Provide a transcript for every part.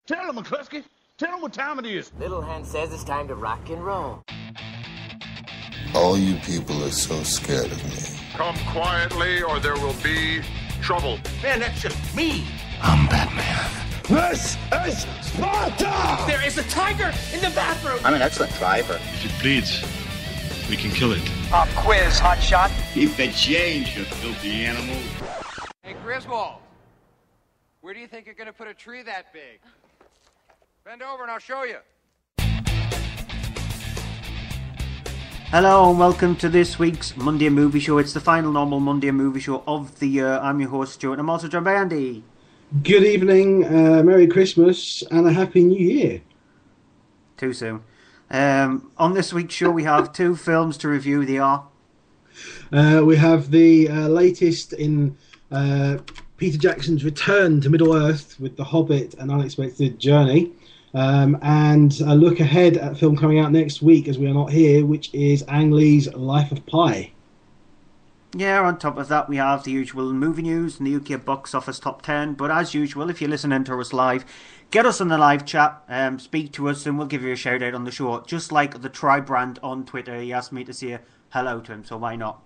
Tell him, McCluskey. Tell him what time it is. Little Hen says it's time to rock and roll. All you people are so scared of me. Come quietly or there will be trouble. Man, that's just me. I'm Batman. This is Sparta! There is a tiger in the bathroom! I'm an excellent driver. If it bleeds, we can kill it. Pop quiz, hotshot. Keep the change, you filthy animal. Hey, Griswold, where do you think you're going to put a tree that big? Bend over and I'll show you. Hello and welcome to this week's Monday Movie Show. It's the final normal Monday Movie Show of the year. I'm your host, Stuart, and I'm also joined by Andy. Good evening, Merry Christmas, and a Happy New Year. Too soon. On this week's show, we have two films to review. They are... we have the latest in Peter Jackson's return to Middle-earth with The Hobbit, An Unexpected Journey, and a look ahead at a film coming out next week, as we are not here, which is Ang Lee's Life of Pi. Yeah, on top of that, we have the usual movie news and the UK box office top 10. But as usual, if you're listening to us live, get us on the live chat, speak to us, and we'll give you a shout out on the show. Just like the Tri-Brand on Twitter, he asked me to say hello to him, so why not?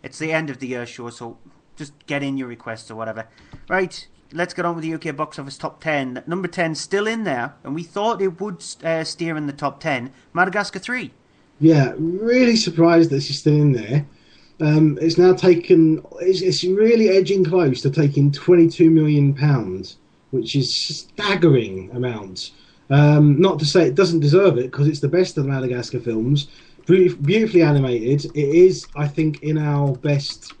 It's the end of the year show, so just get in your requests or whatever. Right, let's get on with the UK box office top 10. Number 10 still in there, and we thought it would steer in the top 10. Madagascar 3. Yeah, really surprised that she's still in there. It's now taken. It's really edging close to taking £22 million, which is a staggering amount. Not to say it doesn't deserve it, because it's the best of the Madagascar films. Beautifully animated. It is, I think, in amongst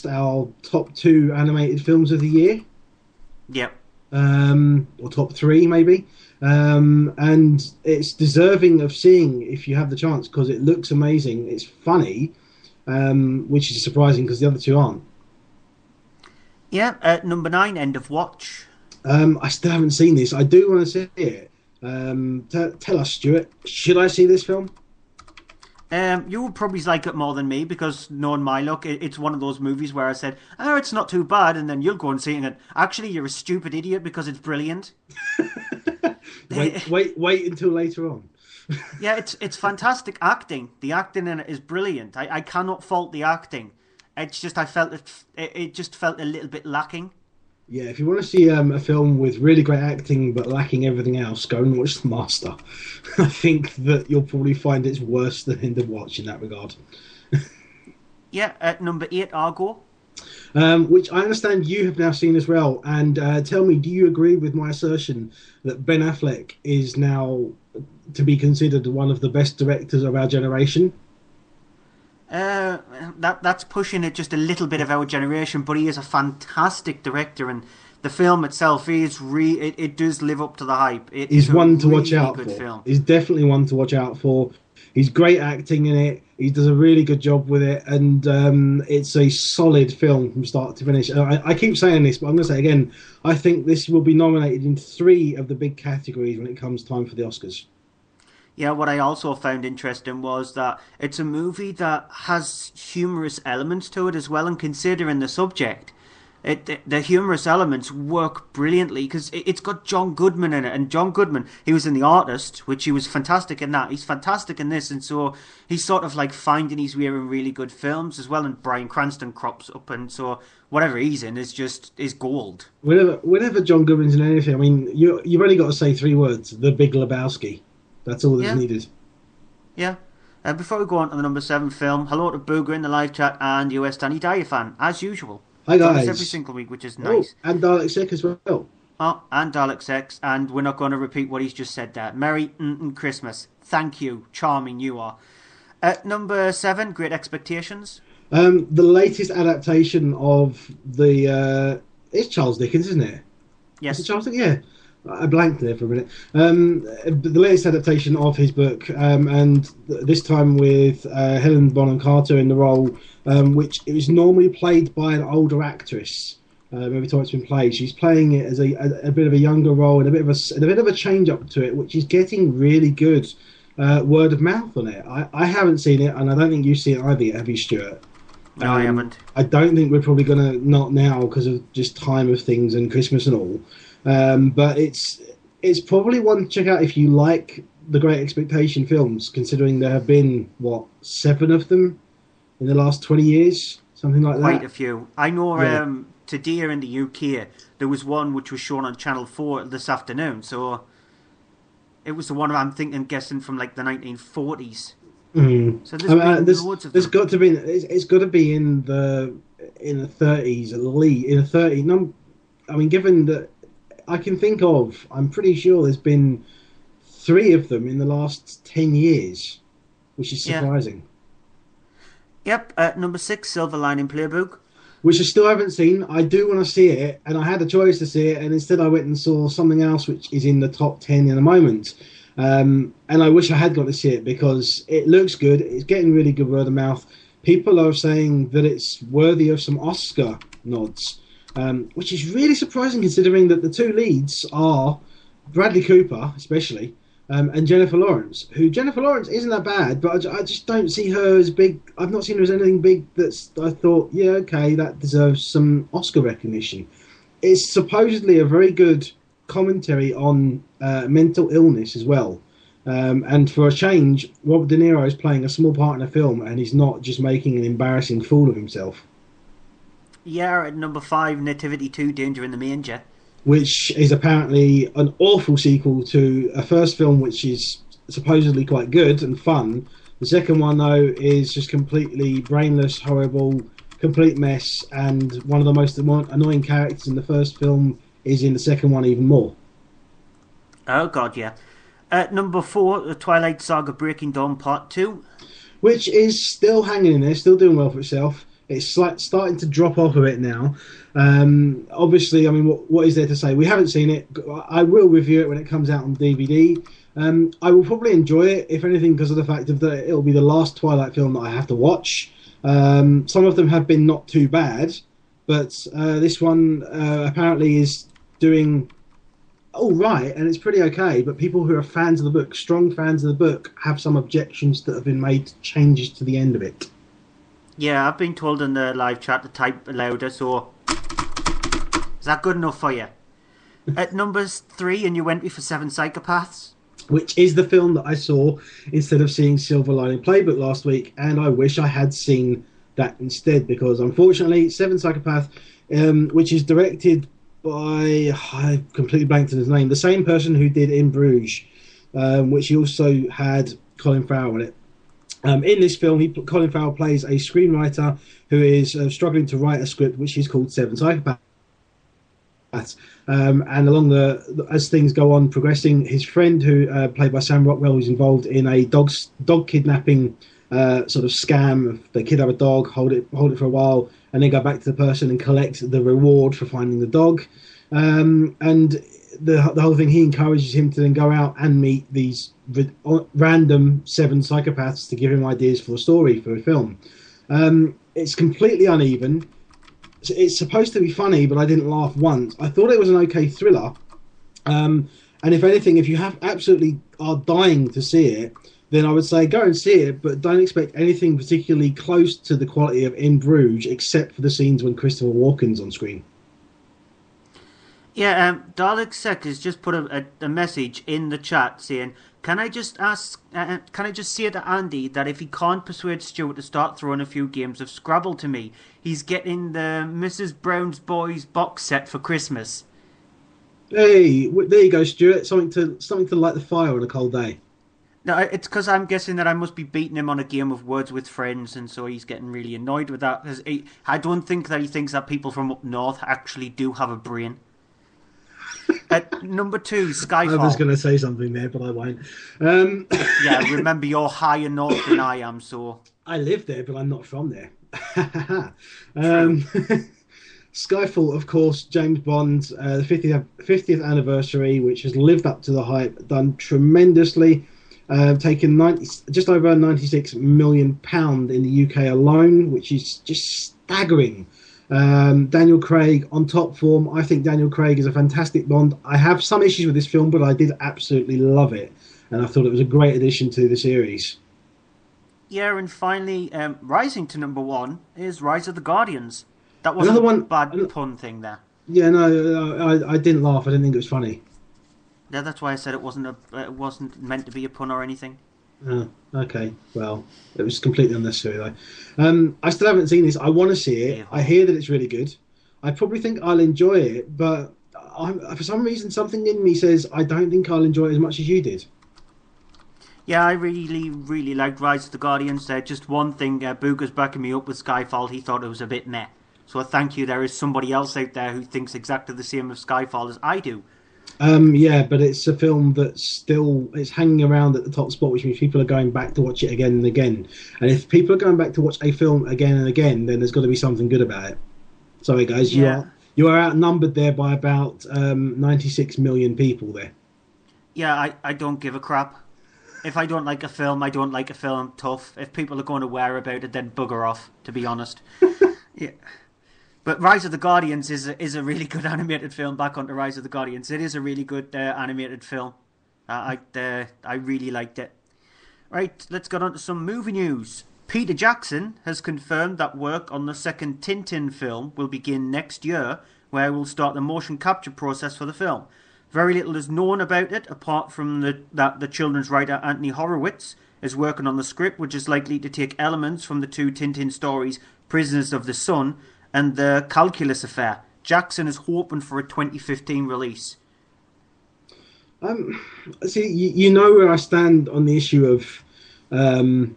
our top 2 animated films of the year. Yep. Or top 3 maybe. And it's deserving of seeing if you have the chance, because it looks amazing. It's funny. Which is surprising because the other two aren't. Yeah, at number 9, End of Watch. I still haven't seen this. I do want to see it. Tell us, Stuart, should I see this film? You would probably like it more than me, because knowing my luck, it's one of those movies where I said, oh, it's not too bad, and then you'll go and see it, and actually you're a stupid idiot because it's brilliant. wait until later on. Yeah, it's fantastic acting. The acting in it is brilliant. I cannot fault the acting. It's just I felt it just felt a little bit lacking. Yeah, if you want to see a film with really great acting but lacking everything else, go and watch The Master. I think that you'll probably find it's worse than End of Watch in that regard. Yeah, at number 8, Argo. Which I understand you have now seen as well. And tell me, do you agree with my assertion that Ben Affleck is now to be considered one of the best directors of our generation? That's pushing it just a little bit of our generation, but he is a fantastic director, and the film itself is it does live up to the hype. He's one to watch out for. Film. He's definitely one to watch out for. He's great acting in it. He does a really good job with it, and it's a solid film from start to finish. I keep saying this, but I'm going to say it again. I think this will be nominated in 3 of the big categories when it comes time for the Oscars. Yeah, what I also found interesting was that it's a movie that has humorous elements to it as well, and considering the subject, the humorous elements work brilliantly, because it's got John Goodman in it, and John Goodman, he was in The Artist, which he was fantastic in that. He's fantastic in this, and so he's sort of like finding his way in really good films as well, and Bryan Cranston crops up, and so whatever he's in is gold. Whenever John Goodman's in anything, I mean, you've only got to say 3 words: The Big Lebowski. That's all that's needed. Yeah. Before we go on to the number 7 film, hello to Booger in the live chat and US Danny Dyer fan, as usual. Hi guys. Every single week, which is nice. And Dalek Sec as well. Oh, and Dalek Sex, and we're not going to repeat what he's just said there. Merry Christmas. Thank you. Charming you are. At number 7, Great Expectations. The latest adaptation of the... it's Charles Dickens, isn't it? Yes. Is it Charles Dickens? Yeah. I blanked there for a minute. The latest adaptation of his book, and this time with Helen Bonham Carter in the role, which it was normally played by an older actress. Every time it's been played, she's playing it as a bit of a younger role, and a bit of a change up to it, which is getting really good word of mouth on it. I haven't seen it, and I don't think you've seen it either, have you, Stuart? No, I haven't. I don't think we're probably going to, not now because of just time of things and Christmas and all. But it's probably one to check out if you like the Great Expectation films, considering there have been, 7 of them in the last 20 years? Something like that. Quite a few. I know today in the UK, there was one which was shown on Channel 4 this afternoon, so it was the one I'm guessing from like the 1940s. So there's loads of them. It's got to be in the 30s at least. In the 30s. No, I mean, given that I can think of, I'm pretty sure there's been 3 of them in the last 10 years, which is surprising. Yep, at number 6, Silver Lining Playbook. Which I still haven't seen. I do want to see it, and I had a choice to see it, and instead I went and saw something else which is in the top 10 in the moment. And I wish I had got to see it because it looks good. It's getting really good word of mouth. People are saying that it's worthy of some Oscar nods, which is really surprising considering that the 2 leads are Bradley Cooper, especially, and Jennifer Lawrence, Jennifer Lawrence isn't that bad, but I just don't see her as big. I've not seen her as anything big I thought, that deserves some Oscar recognition. It's supposedly a very good commentary on mental illness as well. And for a change, Robert De Niro is playing a small part in a film, and he's not just making an embarrassing fool of himself. Yeah, at number 5, Nativity 2, Danger in the Manger. Which is apparently an awful sequel to a first film which is supposedly quite good and fun. The second one, though, is just completely brainless, horrible, complete mess, and one of the most annoying characters in the first film is in the second one even more. Oh, God, yeah. At number 4, The Twilight Saga Breaking Dawn Part 2. Which is still hanging in there, still doing well for itself. It's starting to drop off a bit now. Obviously, I mean, what is there to say? We haven't seen it. I will review it when it comes out on DVD. I will probably enjoy it, if anything, because of the fact that it'll be the last Twilight film that I have to watch. Some of them have been not too bad, but this one apparently is doing all right, and it's pretty okay. But people who are fans of the book, strong fans of the book, have some objections that have been made to changes to the end of it. Yeah, I've been told in the live chat to type louder, so is that good enough for you? At number 3, and you went for 7 Psychopaths. Which is the film that I saw instead of seeing Silver Lining Playbook last week, and I wish I had seen that instead, because unfortunately 7 Psychopath, which is directed by, I completely blanked on his name, the same person who did In Bruges, which he also had Colin Farrell in it. In this film, Colin Farrell plays a screenwriter who is struggling to write a script which is called 7 Psychopaths. And as things go on progressing, his friend, who played by Sam Rockwell, is involved in a dog kidnapping sort of scam. They kidnap a dog, hold it for a while, and then go back to the person and collect the reward for finding the dog. And the whole thing, he encourages him to then go out and meet these random 7 psychopaths to give him ideas for a story for a film. It's completely uneven. It's supposed to be funny, but I didn't laugh once. I thought it was an okay thriller. And if anything, if you absolutely are dying to see it, then I would say go and see it, but don't expect anything particularly close to the quality of In Bruges, except for the scenes when Christopher Walken's on screen. Yeah, Dalek Sek has just put a message in the chat saying, can I just say to Andy that if he can't persuade Stuart to start throwing a few games of Scrabble to me, he's getting the Mrs. Brown's Boys box set for Christmas. Hey, there you go, Stuart. Something to light the fire on a cold day. No, it's because I'm guessing that I must be beating him on a game of Words with Friends, and so he's getting really annoyed with that. Because I don't think that he thinks that people from up north actually do have a brain. At number 2, Skyfall. I was going to say something there, but I won't. Yeah, remember, you're higher north than I am, so... I live there, but I'm not from there. Skyfall, of course, James Bond, the 50th anniversary, which has lived up to the hype, done tremendously, taken just over £96 million in the UK alone, which is just staggering. Daniel Craig on top form. I think Daniel Craig is a fantastic Bond. I have some issues with this film, but I did absolutely love it, and I thought it was a great addition to the series. Yeah, and finally, rising to number 1 is Rise of the Guardians. That wasn't a bad pun thing there. Yeah, no, I didn't laugh. I didn't think it was funny. Yeah, that's why I said it wasn't meant to be a pun or anything. Oh, okay. Well, it was completely unnecessary though. I still haven't seen this. I want to see it. I hear that it's really good. I probably think I'll enjoy it, but for some reason, something in me says I don't think I'll enjoy it as much as you did. Yeah, I really, really liked Rise of the Guardians. Just one thing, Booger's backing me up with Skyfall. He thought it was a bit meh. So thank you. There is somebody else out there who thinks exactly the same of Skyfall as I do. Yeah, but it's a film that's it's hanging around at the top spot, which means people are going back to watch it again and again. And if people are going back to watch a film again and again, then there's got to be something good about it. Sorry, guys, yeah. you are outnumbered there by about 96 million people there. Yeah, I don't give a crap. If I don't like a film, I don't like a film. Tough. If people are going to wear about it, then bugger off. To be honest. Yeah. But Rise of the Guardians is a really good animated film. Back onto Rise of the Guardians, it is a really good animated film. I really liked it. Right, let's get on to some movie news. Peter Jackson has confirmed that work on the second Tintin film will begin next year, where we'll start the motion capture process for the film. Very little is known about it, apart from that the children's writer Anthony Horowitz is working on the script, which is likely to take elements from the two Tintin stories, Prisoners of the Sun and the Calculus Affair. Jackson is hoping for a 2015 release. See, you know where I stand on the issue of the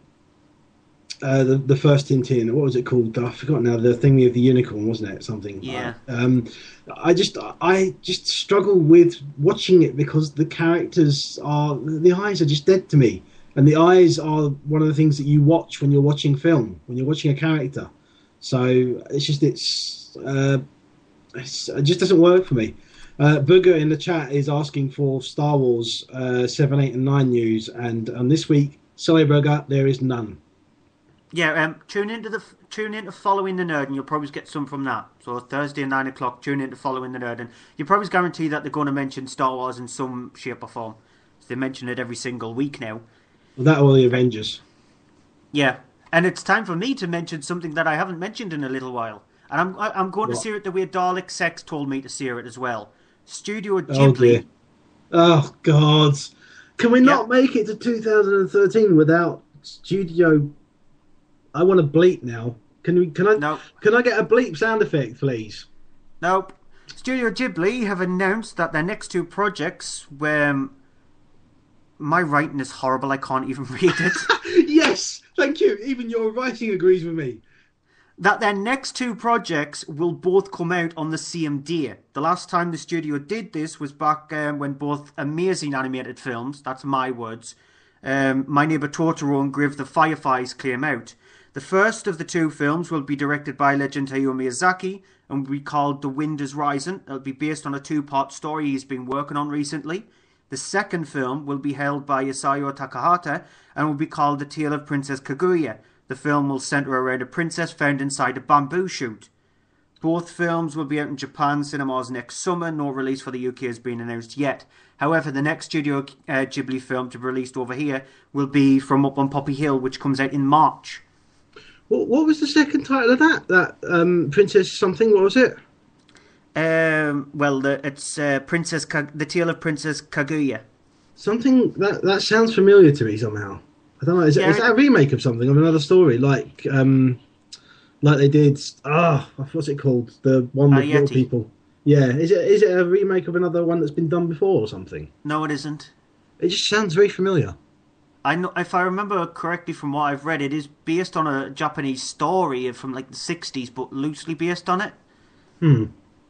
first Tintin. What was it called? I forgot now. The thing with the unicorn, wasn't it? Something. Yeah. I just struggle with watching it because the eyes are just dead to me, and the eyes are one of the things that you watch when you're watching film, when you're watching a character. So it just doesn't work for me. Booger in the chat is asking for Star Wars 7, 8, and 9 news, and on this week, sorry, Booger, there is none. Yeah, tune into Following the Nerd, and you'll probably get some from that. So Thursday at 9 o'clock, tune into Following the Nerd, and you probably guarantee that they're going to mention Star Wars in some shape or form. So they mention it every single week now. Well, that or the Avengers. Yeah. And it's time for me to mention something that I haven't mentioned in a little while. And I'm going to see it the way Dalek Sex told me to see it as well. Studio Ghibli. Oh, God. Can we not make it to 2013 without Studio... I want to bleep now. Can I get a bleep sound effect, please? Nope. Studio Ghibli have announced that their next two projects were... My writing is horrible. I can't even read it. Yes! Thank you. Even your writing agrees with me. That their next two projects will both come out on the same day. The last time the studio did this was back when both amazing animated films, that's my words, My Neighbor Totoro and Grave the Fireflies came out. The first of the two films will be directed by legend Hayao Miyazaki and will be called The Wind is Rising. It'll be based on a two-part story he's been working on recently. The second film will be held by Isao Takahata and will be called The Tale of Princess Kaguya. The film will centre around a princess found inside a bamboo shoot. Both films will be out in Japan cinemas next summer. No release for the UK has been announced yet. However, the next Studio Ghibli film to be released over here will be From Up on Poppy Hill, which comes out in March. What was the second title of that? That Princess something, what was it? It's The Tale of Princess Kaguya. Something that sounds familiar to me somehow. I don't know. Is that a remake of something, of another story, like they did? What's it called? The one with little people. Yeah, is it a remake of another one that's been done before or something? No, it isn't. It just sounds very familiar. I know, if I remember correctly from what I've read, it is based on a Japanese story from like the 60s, but loosely based on it.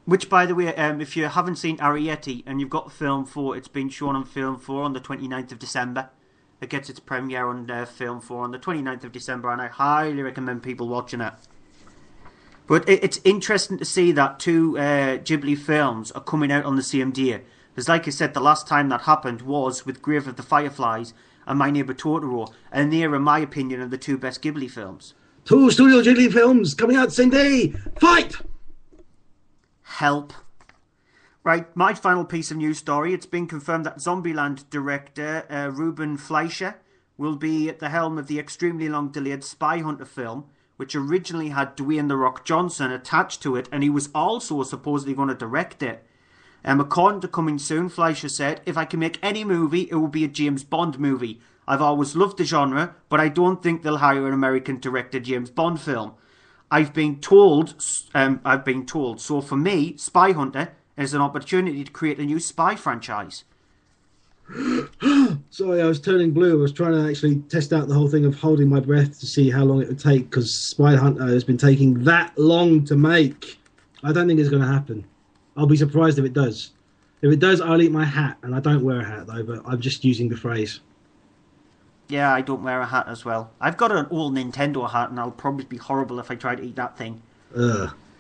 Which, by the way, if you haven't seen Arrietty and you've got Film 4, it's been shown on Film 4 on the 29th of December. It gets its premiere on Film 4 on the 29th of December, and I highly recommend people watching it. But it's interesting to see that two Ghibli films are coming out on the same day. Because like I said, the last time that happened was with Grave of the Fireflies and My Neighbor Totoro, and they are, in my opinion, are the two best Ghibli films. Two Studio Ghibli films coming out same day! Fight! Help. Right, my final piece of news story. It's been confirmed that Zombieland director Ruben Fleischer will be at the helm of the extremely long-delayed Spy Hunter film, which originally had Dwayne "The Rock" Johnson attached to it, and he was also supposedly going to direct it. According to Coming Soon, Fleischer said, "If I can make any movie, it will be a James Bond movie. I've always loved the genre, but I don't think they'll hire an American to direct a James Bond film. I've been told. So for me, Spy Hunter is an opportunity to create a new spy franchise." Sorry, I was turning blue. I was trying to actually test out the whole thing of holding my breath to see how long it would take, because Spy Hunter has been taking that long to make. I don't think it's going to happen. I'll be surprised if it does. If it does, I'll eat my hat, and I don't wear a hat though, but I'm just using the phrase. Yeah, I don't wear a hat as well. I've got an old Nintendo hat, and I'll probably be horrible if I try to eat that thing.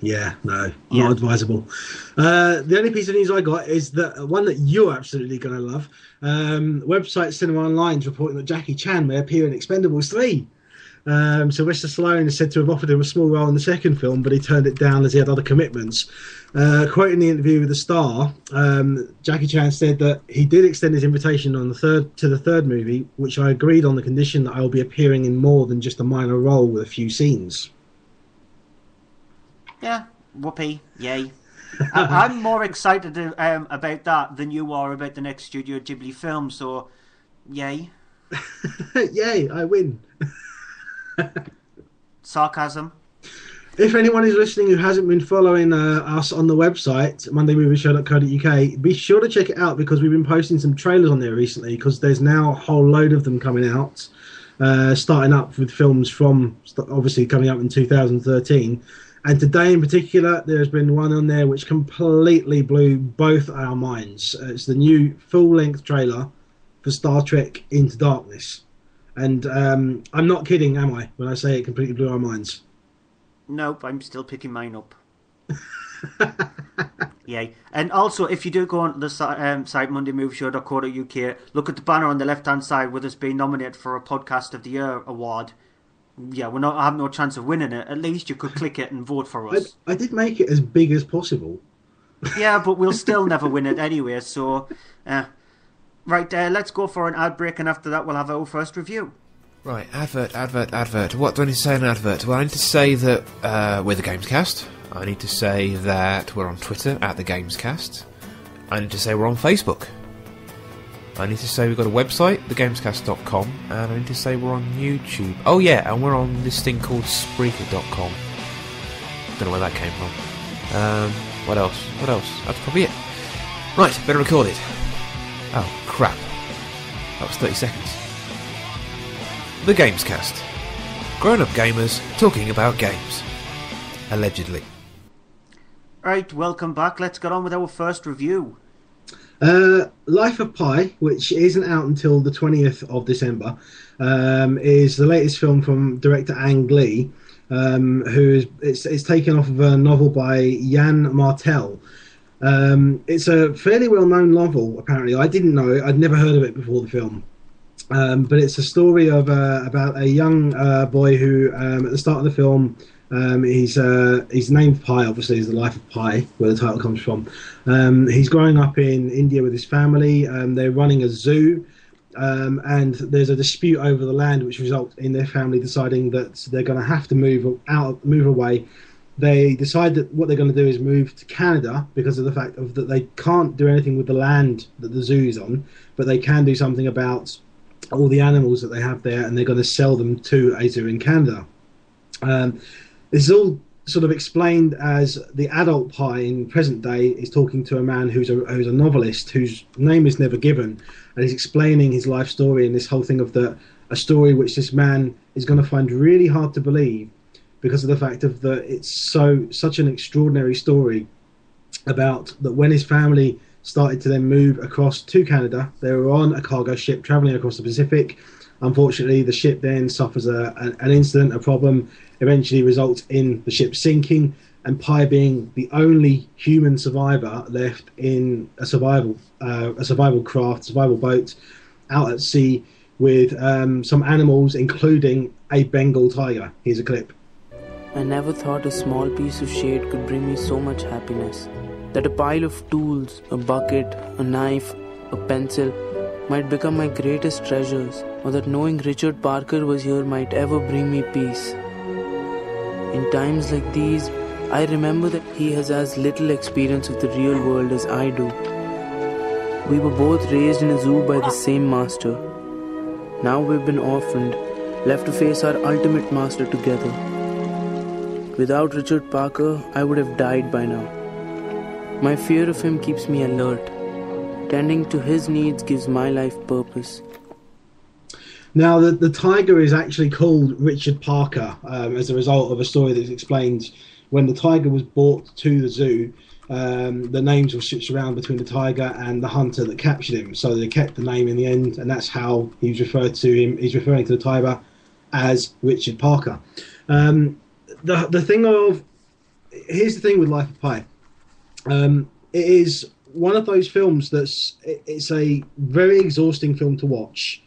Yeah, no, not advisable. The only piece of news I got is that one that you're absolutely going to love. Website Cinema Online is reporting that Jackie Chan may appear in Expendables 3. Sylvester Stallone is said to have offered him a small role in the second film, but he turned it down as he had other commitments. Quoting the interview with The Star, Jackie Chan said that he did extend his invitation to the third movie, which I agreed on the condition that I will be appearing in more than just a minor role with a few scenes. Yeah, whoopee, yay. I'm more excited about that than you are about the next Studio Ghibli film, so yay. Yay, I win. Sarcasm. If anyone is listening who hasn't been following us on the website, mondaymovieshow.co.uk, be sure to check it out, because we've been posting some trailers on there recently, because there's now a whole load of them coming out, starting up with films from, obviously, coming out in 2013. And today in particular, there's been one on there which completely blew both our minds. It's the new full-length trailer for Star Trek Into Darkness. And I'm not kidding, am I, when I say it completely blew our minds? Nope, I'm still picking mine up. Yay. And also, if you do go on the site mondaymovieshow.co.uk, look at the banner on the left-hand side with us being nominated for a Podcast of the Year award. Yeah, I have no chance of winning it. At least you could click it and vote for us. I did make it as big as possible. Yeah, but we'll still never win it anyway, so... Right, let's go for an ad break, and after that we'll have our first review. Right, advert. What do I need to say in an advert? Well, I need to say that we're the Gamescast. I need to say that we're on Twitter at the Gamescast. I need to say we're on Facebook. I need to say we've got a website, thegamescast.com, and I need to say we're on YouTube. Oh yeah, and we're on this thing called Spreaker.com. Don't know where that came from. What else? That's probably it. Right, better record it. Oh, crap. That was 30 seconds. The Gamescast. Grown-up gamers talking about games. Allegedly. Right, welcome back. Let's get on with our first review. Life of Pi, which isn't out until the 20th of December, is the latest film from director Ang Lee, it's taken off of a novel by Jan Martel. It's a fairly well-known novel, apparently. I didn't know it. I'd never heard of it before the film. But it's a story of about a young boy who, at the start of the film, he's named Pi, obviously, is the Life of Pi, where the title comes from. He's growing up in India with his family. They're running a zoo, and there's a dispute over the land, which results in their family deciding that they're going to have to move away. They decide that what they're going to do is move to Canada because of the fact that they can't do anything with the land that the zoo is on, but they can do something about all the animals that they have there, and they're going to sell them to a zoo in Canada. This is all sort of explained as the adult Pi in present day is talking to a man who's a novelist whose name is never given, and he's explaining his life story and this whole thing of a story which this man is going to find really hard to believe because of the fact of that it's such an extraordinary story about that when his family started to then move across to Canada, they were on a cargo ship travelling across the Pacific. Unfortunately, the ship then suffers an incident, a problem, eventually results in the ship sinking, and Pi being the only human survivor left in a survival boat out at sea with some animals, including a Bengal tiger. Here's a clip. I never thought a small piece of shade could bring me so much happiness. That a pile of tools, a bucket, a knife, a pencil might become my greatest treasures, or that knowing Richard Parker was here might ever bring me peace. In times like these, I remember that he has as little experience of the real world as I do. We were both raised in a zoo by the same master. Now we've been orphaned, left to face our ultimate master together. Without Richard Parker, I would have died by now. My fear of him keeps me alert. Tending to his needs gives my life purpose. Now, the tiger is actually called Richard Parker as a result of a story that explains when the tiger was brought to the zoo, the names were switched around between the tiger and the hunter that captured him. So they kept the name in the end, and that's how he was referred to him. He's referring to the tiger as Richard Parker. The thing of... Here's the thing with Life of Pi. It is one of those films it's a very exhausting film to watch.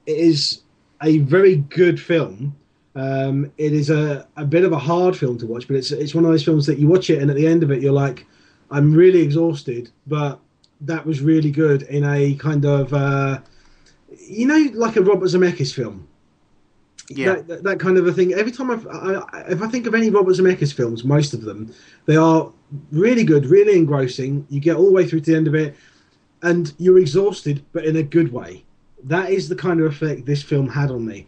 It is a very good film. It is a bit of a hard film to watch, but it's one of those films that you watch it and at the end of it you're like, I'm really exhausted, but that was really good in a kind of, like a Robert Zemeckis film. Yeah, that kind of a thing. Every time if I think of any Robert Zemeckis films, most of them, they are really good, really engrossing. You get all the way through to the end of it, and you're exhausted, but in a good way. That is the kind of effect this film had on me.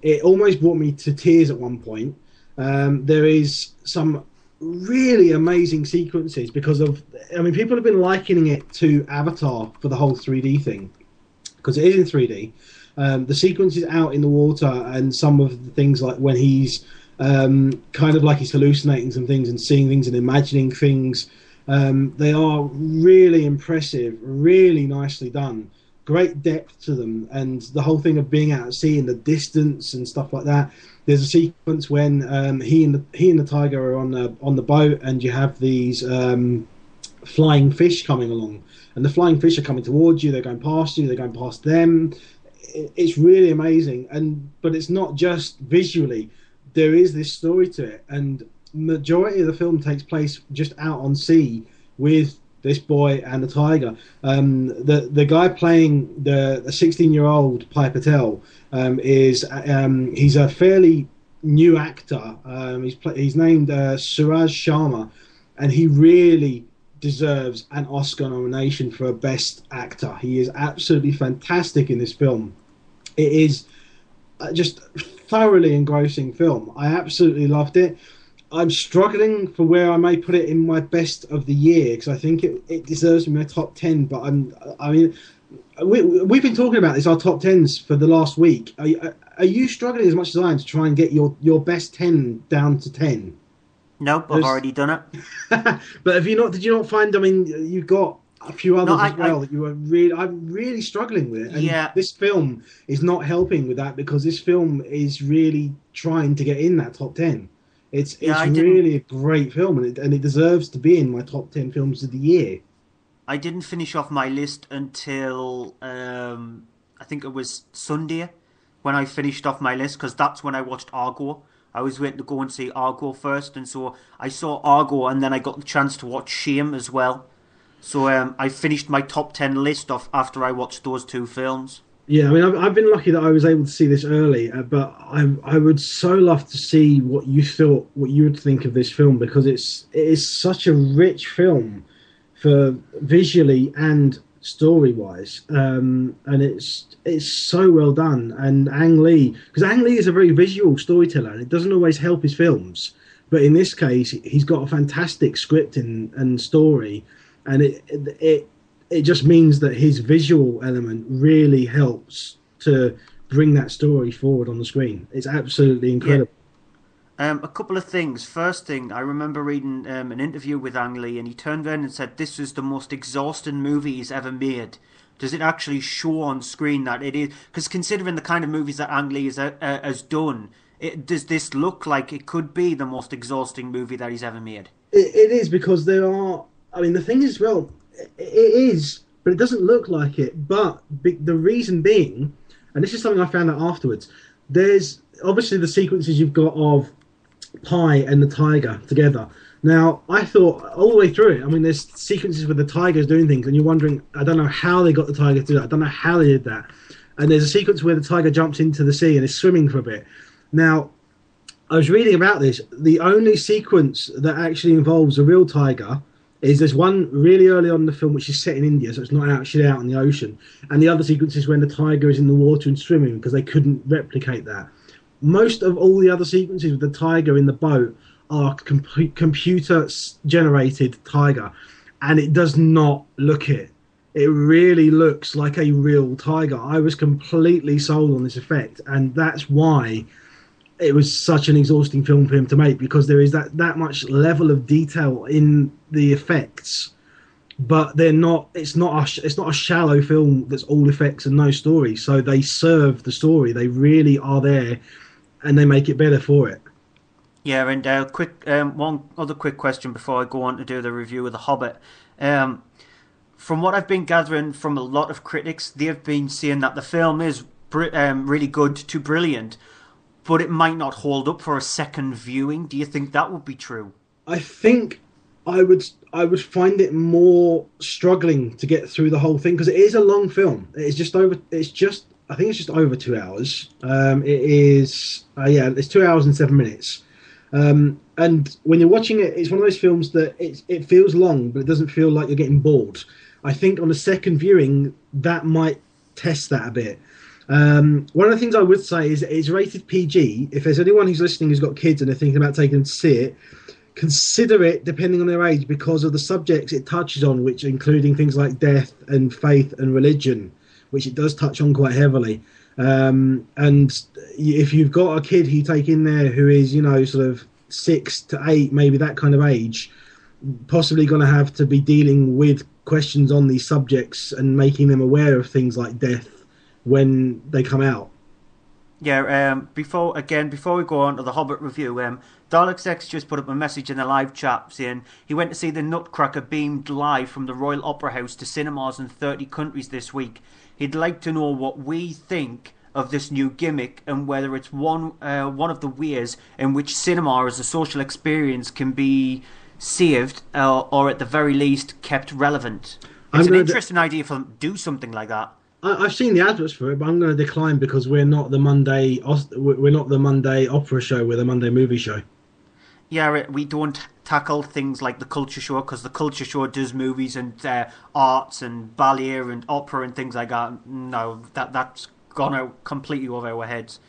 It almost brought me to tears at one point. There is some really amazing sequences because of... I mean, people have been likening it to Avatar for the whole 3D thing, because it is in 3D. The sequences out in the water and some of the things like when he's kind of like he's hallucinating some things and seeing things and imagining things, they are really impressive, really nicely done. Great depth to them, and the whole thing of being out at sea in the distance and stuff like that. There's a sequence when he and the tiger are on the boat, and you have these flying fish coming along, and the flying fish are coming towards you. They're going past you. They're going past them. It's really amazing, but it's not just visually. There is this story to it, and majority of the film takes place just out on sea with this boy and the tiger. The guy playing the 16-year-old Pi Patel he's a fairly new actor. He's named Suraj Sharma, and he really deserves an Oscar nomination for Best Actor. He is absolutely fantastic in this film. It is just a thoroughly engrossing film. I absolutely loved it. I'm struggling for where I may put it in my best of the year, because I think it deserves to be my top 10. But we've been talking about this, our top 10s, for the last week. Are you struggling as much as I am to try and get your best 10 down to 10? Nope, I've already done it. But have you not? Did you not find? I mean, you've got a few others as well that you were really. I'm really struggling with, and this film is not helping with that, because this film is really trying to get in that top 10. It's really a great film, and it deserves to be in my top 10 films of the year. I didn't finish off my list until I think it was Sunday when I finished off my list, because that's when I watched Argo. I was waiting to go and see Argo first, and so I saw Argo, and then I got the chance to watch Shame as well. So I finished my top 10 list off after I watched those two films. Yeah, I mean, I've been lucky that I was able to see this early, but I would so love to see what you would think of this film, because it is such a rich film for visually and story-wise, and it's so well done. And Ang Lee, because Ang Lee is a very visual storyteller, and it doesn't always help his films, but in this case, he's got a fantastic script and story, and it just means that his visual element really helps to bring that story forward on the screen. It's absolutely incredible. Yeah. A couple of things. First thing, I remember reading an interview with Ang Lee, and he turned around and said this is the most exhausting movie he's ever made. Does it actually show on screen that it is? Because considering the kind of movies that Ang Lee has done, does this look like it could be the most exhausting movie that he's ever made? It is, because there are... I mean, the thing is, well... It is, but it doesn't look like it. But the reason being, and this is something I found out afterwards, there's obviously the sequences you've got of Pi and the tiger together. Now, I thought all the way through it, I mean, there's sequences where the tiger's doing things, and you're wondering, I don't know how they got the tiger to do that. I don't know how they did that. And there's a sequence where the tiger jumps into the sea and is swimming for a bit. Now, I was reading about this. The only sequence that actually involves a real tiger is there's one really early on in the film which is set in India, so it's not actually out in the ocean. And the other sequence is when the tiger is in the water and swimming, because they couldn't replicate that. Most of all the other sequences with the tiger in the boat are computer-generated tiger, and it does not look it. It really looks like a real tiger. I was completely sold on this effect, and that's why it was such an exhausting film for him to make, because there is that much level of detail in the effects, but they're not. It's not a shallow film that's all effects and no story. So they serve the story. They really are there, and they make it better for it. Yeah, and one other quick question before I go on to do the review of The Hobbit. From what I've been gathering from a lot of critics, they've been saying that the film is really good to brilliant, but it might not hold up for a second viewing. Do you think that would be true? I think I would find it more struggling to get through the whole thing, because it is a long film. I think it's just over 2 hours. It's 2 hours and 7 minutes. And when you're watching it, it's one of those films that it feels long, but it doesn't feel like you're getting bored. I think on a second viewing, that might test that a bit. One of the things I would say is it's rated PG. If there's anyone who's listening who's got kids and they're thinking about taking them to see it, consider it depending on their age, because of the subjects it touches on, which including things like death and faith and religion, which it does touch on quite heavily. And if you've got a kid you take in there who is, sort of 6 to 8, maybe that kind of age, possibly going to have to be dealing with questions on these subjects and making them aware of things like death when they come out. Yeah, before we go on to the Hobbit review, Dalek's X just put up a message in the live chat saying he went to see the Nutcracker beamed live from the Royal Opera House to cinemas in 30 countries this week. He'd like to know what we think of this new gimmick and whether it's one of the ways in which cinema as a social experience can be saved or at the very least kept relevant. It's an interesting idea for them to do something like that. I've seen the adverts for it, but I'm going to decline because we're not the Monday opera show. We're the Monday movie show. Yeah, we don't tackle things like the Culture Show, because the Culture Show does movies and arts and ballet and opera and things like that. No, that's gone out completely over our heads.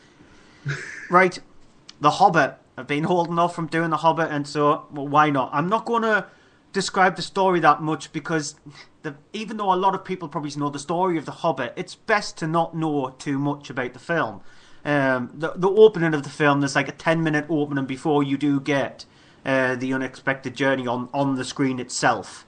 Right, The Hobbit. I've been holding off from doing The Hobbit, and so why not? I'm not going to describe the story that much, because even though a lot of people probably know the story of The Hobbit, it's best to not know too much about the film. The opening of the film, there's like a 10-minute opening before you do get the unexpected journey on the screen itself.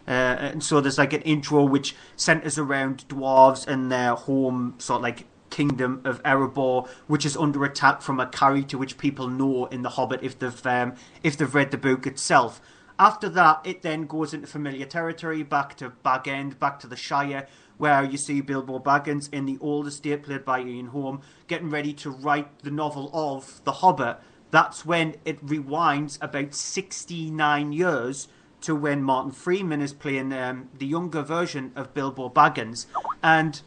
And so there's like an intro which centres around dwarves and their home, sort of like kingdom of Erebor, which is under attack from a character which people know in The Hobbit if they've read the book itself. After that, it then goes into familiar territory, back to Bag End, back to the Shire, where you see Bilbo Baggins in the old estate played by Ian Holm, getting ready to write the novel of The Hobbit. That's when it rewinds about 69 years to when Martin Freeman is playing the younger version of Bilbo Baggins. And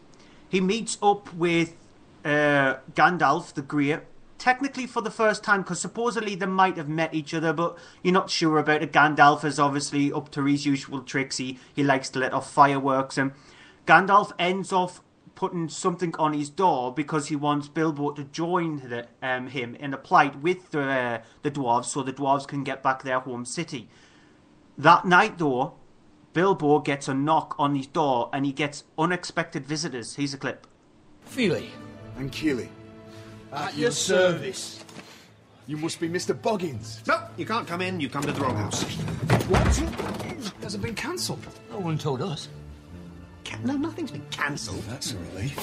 he meets up with Gandalf the Grey, technically for the first time, because supposedly they might have met each other, but you're not sure about it. Gandalf is obviously up to his usual tricks. He likes to let off fireworks, and Gandalf ends off putting something on his door because he wants Bilbo to join him in a plight with the dwarves, so the dwarves can get back their home city. That night, though, Bilbo gets a knock on his door, and he gets unexpected visitors. Here's a clip. Feely. And Keely. At your service. You must be Mr. Boggins. No, you can't come in. You come to the wrong house. What? Has it been cancelled? No one told us. No, nothing's been cancelled. That's a relief.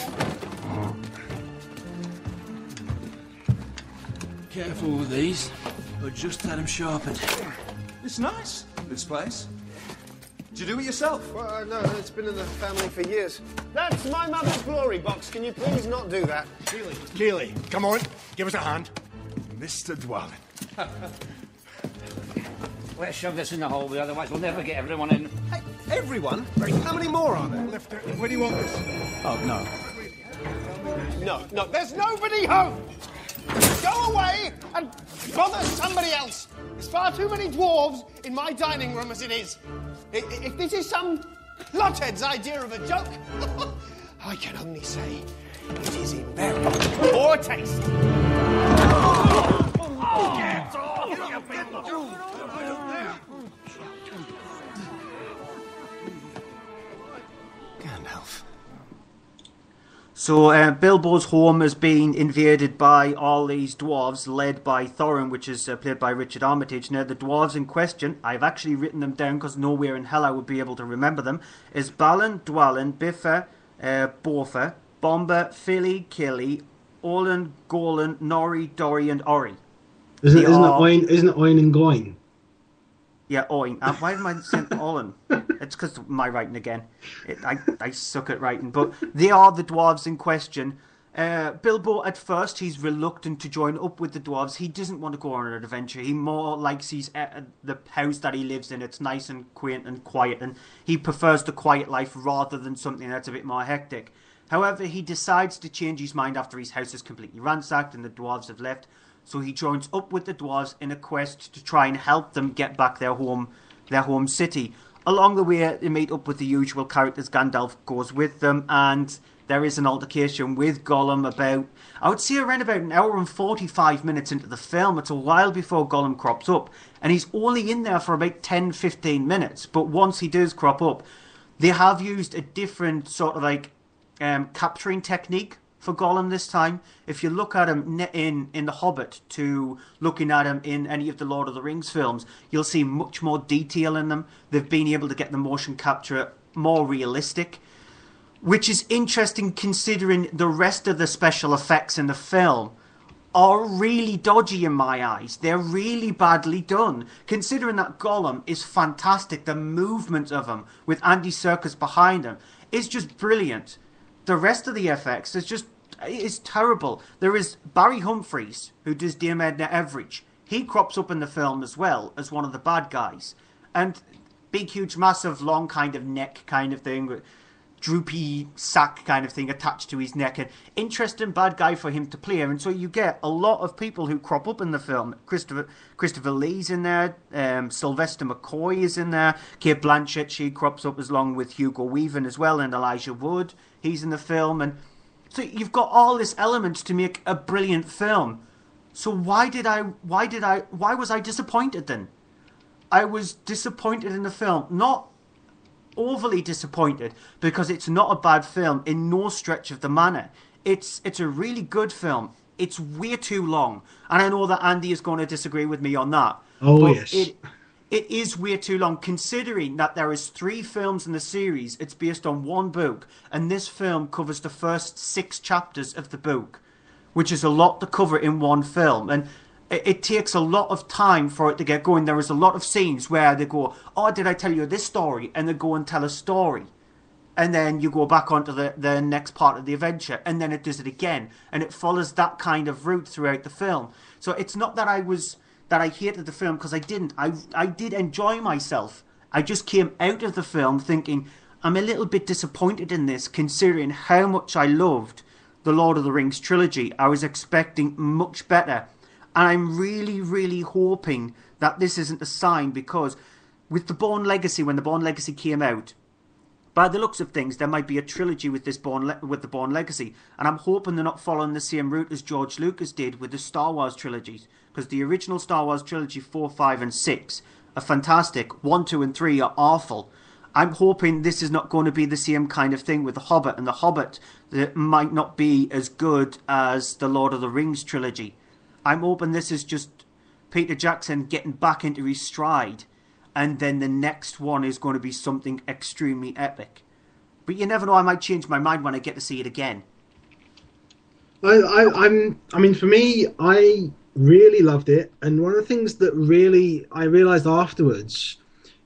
Careful with these. I just had them sharpened. It's nice, this place. Did you do it yourself? Well, no, it's been in the family for years. That's my mother's glory box. Can you please not do that? Keely, come on. Give us a hand. Mr. Dwellin. Let's shove this in the hallway, otherwise we'll never get everyone in. Hey, everyone? How many more are there? Where do you want this? Oh, no. No, there's nobody home! Go go away and bother somebody else. There's far too many dwarves in my dining room as it is. If this is some clothead's idea of a joke, I can only say it is in very poor taste. Gandalf. So Bilbo's home has been invaded by all these dwarves, led by Thorin, which is played by Richard Armitage. Now, the dwarves in question, I've actually written them down because nowhere in hell I would be able to remember them, is Balin, Dwalin, Biffa, Borfa, Bomber, Philly, Killy, Olin, Golan, Nori, Dori, and Ori. Isn't it Oin and Goin? Yeah, Oin. Why am I saying Olin? It's because of my writing again. I suck at writing. But they are the dwarves in question. Bilbo, at first, he's reluctant to join up with the dwarves. He doesn't want to go on an adventure. He more likes the house that he lives in. It's nice and quaint and quiet. And he prefers the quiet life rather than something that's a bit more hectic. However, he decides to change his mind after his house is completely ransacked and the dwarves have left. So he joins up with the dwarves in a quest to try and help them get back their home city. Along the way, they meet up with the usual characters. Gandalf goes with them, and there is an altercation with Gollum about, I would say, around about an hour and 45 minutes into the film. It's a while before Gollum crops up, and he's only in there for about 10-15 minutes. But once he does crop up, they have used a different sort of capturing technique for Gollum this time. If you look at him in The Hobbit to looking at him in any of the Lord of the Rings films, you'll see much more detail in them. They've been able to get the motion capture more realistic, which is interesting considering the rest of the special effects in the film are really dodgy in my eyes. They're really badly done. Considering that Gollum is fantastic, the movement of him with Andy Serkis behind him is just brilliant. The rest of the FX is terrible. There is Barry Humphries, who does Dame Edna Everage. He crops up in the film as well as one of the bad guys. And big, huge, massive, long kind of neck kind of thing, droopy sack kind of thing attached to his neck. An interesting bad guy for him to play. And so you get a lot of people who crop up in the film. Christopher Lee's in there. Sylvester McCoy is in there. Kate Blanchett, she crops up along with Hugo Weaving as well, and Elijah Wood. He's in the film. And so you've got all this element to make a brilliant film. So why was I disappointed then? I was disappointed in the film. Not overly disappointed, because it's not a bad film in no stretch of the manner. It's a really good film. It's way too long. And I know that Andy is going to disagree with me on that. Oh, yes. It is way too long, considering that there is 3 films in the series. It's based on one book, and this film covers the first 6 chapters of the book, which is a lot to cover in one film. And it takes a lot of time for it to get going. There is a lot of scenes where they go, oh, did I tell you this story? And they go and tell a story. And then you go back onto the next part of the adventure, and then it does it again. And it follows that kind of route throughout the film. So it's not that I hated the film, because I didn't. I did enjoy myself. I just came out of the film thinking, I'm a little bit disappointed in this, considering how much I loved the Lord of the Rings trilogy. I was expecting much better. And I'm really, really hoping that this isn't a sign, because with the Bourne Legacy, when the Bourne Legacy came out, by the looks of things, there might be a trilogy with the Bourne Legacy. And I'm hoping they're not following the same route as George Lucas did with the Star Wars trilogies. Because the original Star Wars trilogy, 4, 5 and 6, are fantastic. 1, 2 and 3 are awful. I'm hoping this is not going to be the same kind of thing with The Hobbit. And The Hobbit that might not be as good as the Lord of the Rings trilogy. I'm hoping this is just Peter Jackson getting back into his stride, and then the next one is going to be something extremely epic. But you never know, I might change my mind when I get to see it again. I mean, for me, I really loved it, and one of the things that really I realised afterwards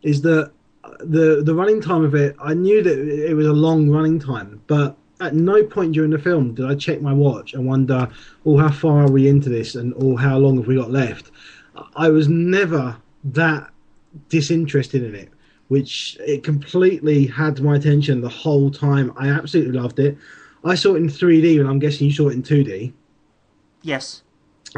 is that the running time of it, I knew that it was a long running time, but at no point during the film did I check my watch and wonder, oh, how far are we into this, and oh, how long have we got left? I was never that disinterested in it, which it completely had my attention the whole time. I absolutely loved it. I saw it in 3D, and I'm guessing you saw it in 2D. Yes.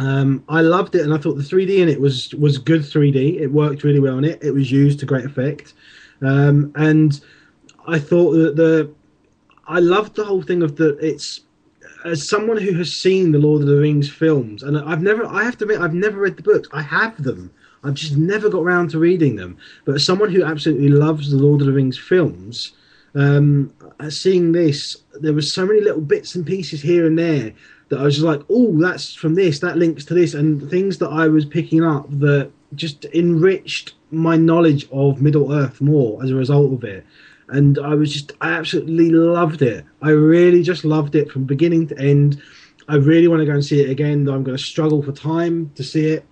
I loved it, and I thought the 3D in it was good 3D. It worked really well on it. It was used to great effect, and I thought that I loved the whole thing of it's as someone who has seen the Lord of the Rings films, and I have to admit, I've never read the books. I have them. I've just never got around to reading them. But as someone who absolutely loves the Lord of the Rings films, seeing this, there were so many little bits and pieces here and there that I was just like, oh, that's from this, that links to this, and things that I was picking up that just enriched my knowledge of Middle-earth more as a result of it. And I absolutely loved it. I really just loved it from beginning to end. I really want to go and see it again, though I'm going to struggle for time to see it.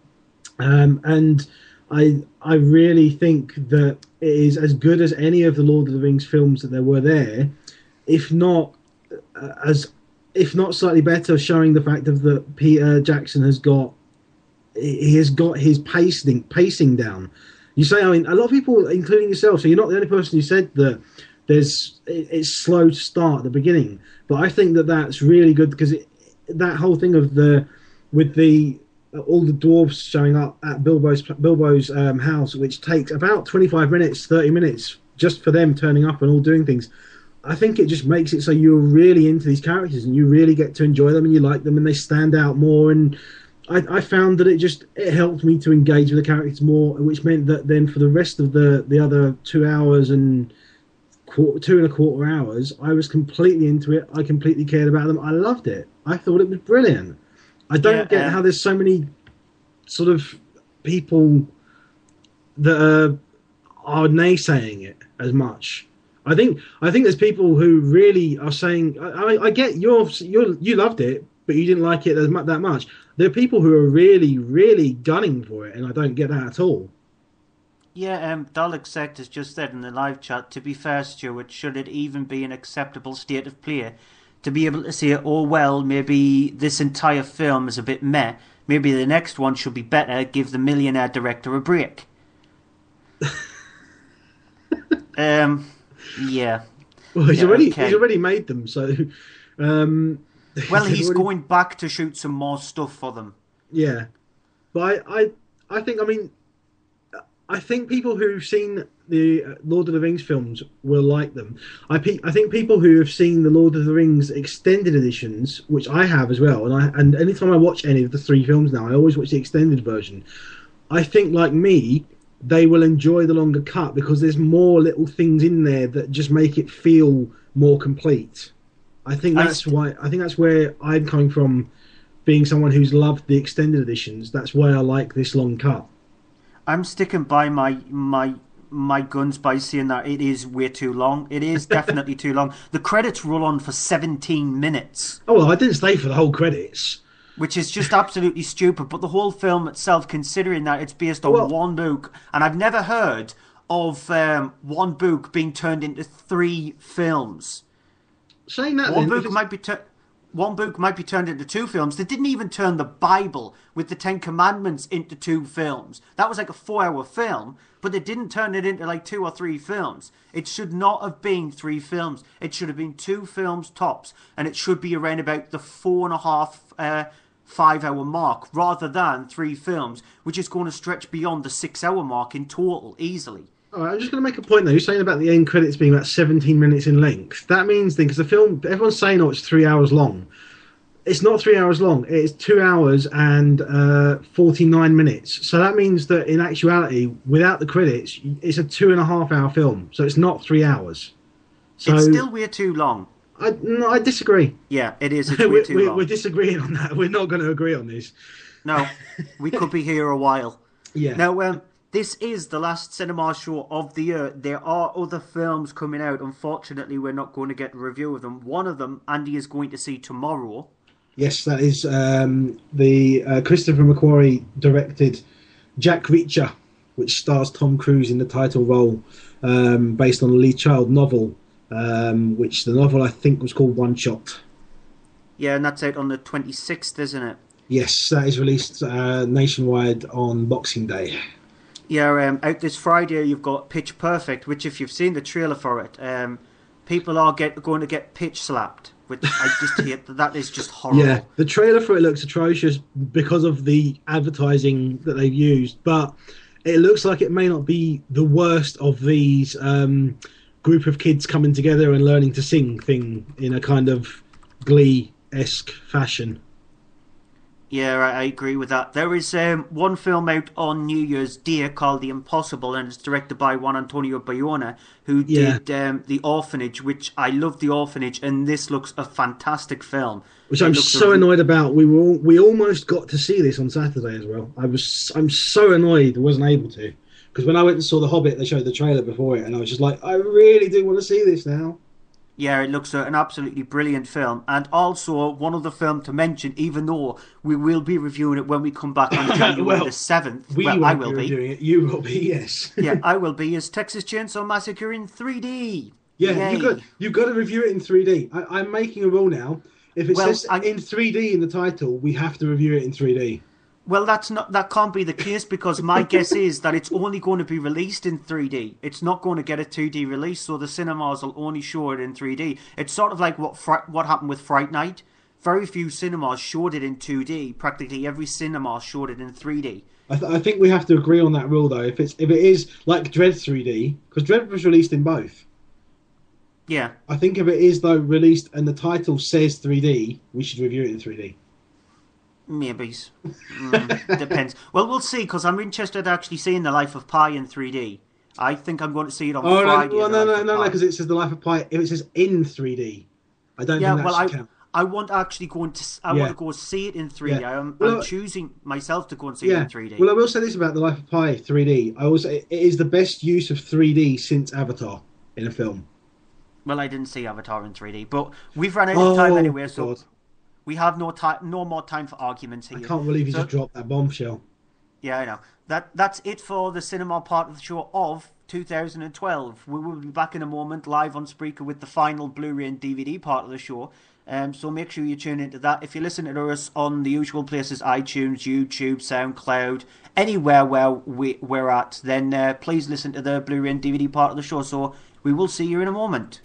And I really think that it is as good as any of the Lord of the Rings films that there were there, if not slightly better, showing the fact of that Peter Jackson has got his pacing down. You say, I mean, a lot of people, including yourself, so you're not the only person who said that it's slow to start at the beginning. But I think that's really good because that whole thing of all the dwarves showing up at Bilbo's house, which takes about 25 minutes, 30 minutes just for them turning up and all doing things. I think it just makes it so you're really into these characters and you really get to enjoy them and you like them and they stand out more. And I found that it helped me to engage with the characters more, which meant that then for the rest of the other 2 hours and 2.25 hours, I was completely into it. I completely cared about them. I loved it. I thought it was brilliant. I don't get how there's so many sort of people that are naysaying it as much. I think there's people who really are saying, I get you loved it, but you didn't like it that much. There are people who are really, really gunning for it, and I don't get that at all. Yeah, Dalek Sect has just said in the live chat, to be fair, Stuart, should it even be an acceptable state of play to be able to say, oh, well, maybe this entire film is a bit meh, maybe the next one should be better, give the millionaire director a break. Yeah. Well, he's already made them, so... well, he's going back to shoot some more stuff for them. Yeah. But I think people who've seen the Lord of the Rings films will like them. I think people who have seen the Lord of the Rings extended editions, which I have as well, and anytime I watch any of the 3 films now, I always watch the extended version. I think, like me, they will enjoy the longer cut because there's more little things in there that just make it feel more complete. I think that's where I'm coming from, being someone who's loved the extended editions. That's why I like this long cut. I'm sticking by my guns by saying that it is way too long. It is definitely too long. The credits roll on for 17 minutes. Oh, well, I didn't stay for the whole credits. Which is just absolutely stupid. But the whole film itself, considering that it's based on one book, and I've never heard of one book being turned into 3 films. Saying that, one book might be turned into 2 films. They didn't even turn the Bible with the 10 Commandments into 2 films. That was like a 4-hour film, but they didn't turn it into like 2 or 3 films. It should not have been 3 films. It should have been 2 films tops, and it should be around about the 4.5, 5-hour mark, rather than 3 films, which is going to stretch beyond the 6-hour mark in total easily. All right, I'm just going to make a point though. You're saying about the end credits being about 17 minutes in length. That means then, because the film, everyone's saying, it's 3 hours long. It's not 3 hours long. It's 2 hours and 49 minutes. So that means that in actuality, without the credits, it's a 2.5 hour film. So it's not 3 hours. So it's still way too long. I disagree. Yeah, it is. It's way too long. We're disagreeing on that. We're not going to agree on this. No, we could be here a while. Yeah. Now, this is the last cinema show of the year. There are other films coming out. Unfortunately, we're not going to get a review of them. One of them, Andy is going to see tomorrow. Yes, that is the Christopher McQuarrie directed Jack Reacher, which stars Tom Cruise in the title role, based on a Lee Child novel, which the novel I think was called One Shot. Yeah, and that's out on the 26th, isn't it? Yes, that is released nationwide on Boxing Day. Yeah, out this Friday you've got Pitch Perfect, which if you've seen the trailer for it, people are going to get pitch slapped. which I just hate. That is just horrible. Yeah, the trailer for it looks atrocious because of the advertising that they've used, but it looks like it may not be the worst of these group of kids coming together and learning to sing thing in a kind of Glee-esque fashion. Yeah, I agree with that. There is one film out on New Year's Day called The Impossible, and it's directed by Juan Antonio Bayona, who did The Orphanage, which I love The Orphanage, and this looks a fantastic film. Which I'm so annoyed about. We almost got to see this on Saturday as well. I'm so annoyed I wasn't able to. Because when I went and saw The Hobbit, they showed the trailer before it, and I was just like, I really do want to see this now. Yeah, it looks an absolutely brilliant film. And also, one other film to mention, even though we will be reviewing it when we come back on January the 7th. I will be reviewing it. You will be, yes. Yeah, I will be, is Texas Chainsaw Massacre in 3D. Yeah, you've got to review it in 3D. I'm making a rule now. If it says in 3D in the title, we have to review it in 3D. Well, that can't be the case, because my guess is that it's only going to be released in 3D. It's not going to get a 2D release, so the cinemas will only show it in 3D. It's sort of like what happened with Fright Night. Very few cinemas showed it in 2D. Practically every cinema showed it in 3D. I think we have to agree on that rule, though. If it is like Dread 3D, because Dread was released in both. Yeah. I think if it is, though, released and the title says 3D, we should review it in 3D. Maybe. Depends. Well, we'll see, because I'm interested in actually seeing The Life of Pi in 3D. I think I'm going to see it on Friday. No, because it says The Life of Pi. If it says in 3D, I don't think that should count. I want to actually go want to go see it in 3D. Yeah. I'm choosing myself to go and see it in 3D. Well, I will say this about The Life of Pi 3D. It is the best use of 3D since Avatar in a film. Well, I didn't see Avatar in 3D, but we've run out of time anyway, so... God. We have no more time for arguments here. I can't believe you just dropped that bombshell. Yeah, I know. That's it for the cinema part of the show of 2012. We will be back in a moment live on Spreaker with the final Blu-ray and DVD part of the show. So make sure you tune into that. If you're listening to us on the usual places, iTunes, YouTube, SoundCloud, anywhere where we're at, then please listen to the Blu-ray and DVD part of the show. So we will see you in a moment.